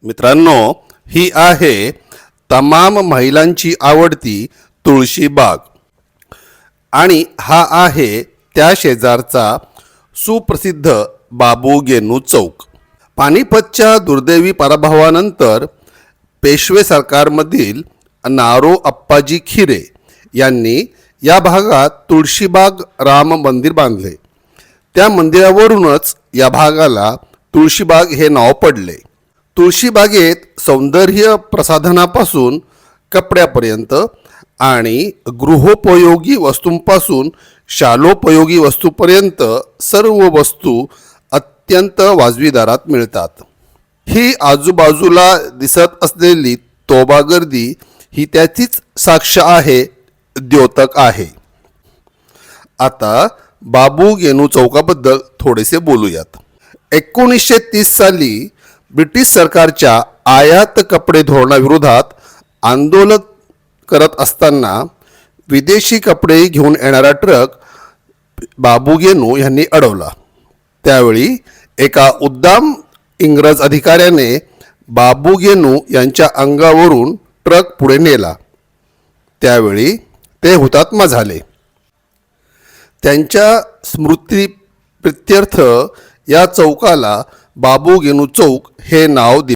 मित्रांनो, ही आहे तमाम महिलांची आवडती तुळशीबाग आणि हा आहे त्या शेजारचा सुप्रसिद्ध बाबू गेनू चौक. पानिपतच्या दुर्दैवी पराभवानंतर पेशवे सरकारमधील नारो अप्पाजी खिरे यांनी या भागात तुळशीबाग राम मंदिर बांधले. त्या मंदिरावरूनच या भागाला तुळशीबाग हे नाव पडले. तुळशीबागेत सौंदर्य प्रसाधनापासून कपड्यापर्यंत आणि गृहोपयोगी वस्तूंपासून शालोपयोगी वस्तूपर्यंत सर्व वस्तू अत्यंत वाजवी दरात मिळतात. ही आजूबाजूला दिसत असलेली तोबा गर्दी ही त्याचीच साक्ष आहे, द्योतक आहे. आता बाबू गेनू चौकाबद्दल थोडेसे बोलूयात. 1930 साली ब्रिटिश सरकारच्या आयात कपडे धोरणाविरोधात आंदोलन करत असताना विदेशी कपडे घेऊन येणारा ट्रक बाबू गेनू यांनी अडवला. त्यावेळी एका उद्दाम इंग्रज अधिकाऱ्याने बाबू गेनू यांच्या अंगावरून ट्रक पुढे नेला. त्यावेळी ते हुतात्मा झाले. त्यांच्या स्मृतिप्रित्यर्थ या चौकाला बाबू गेनू चौक हे नाव दिले.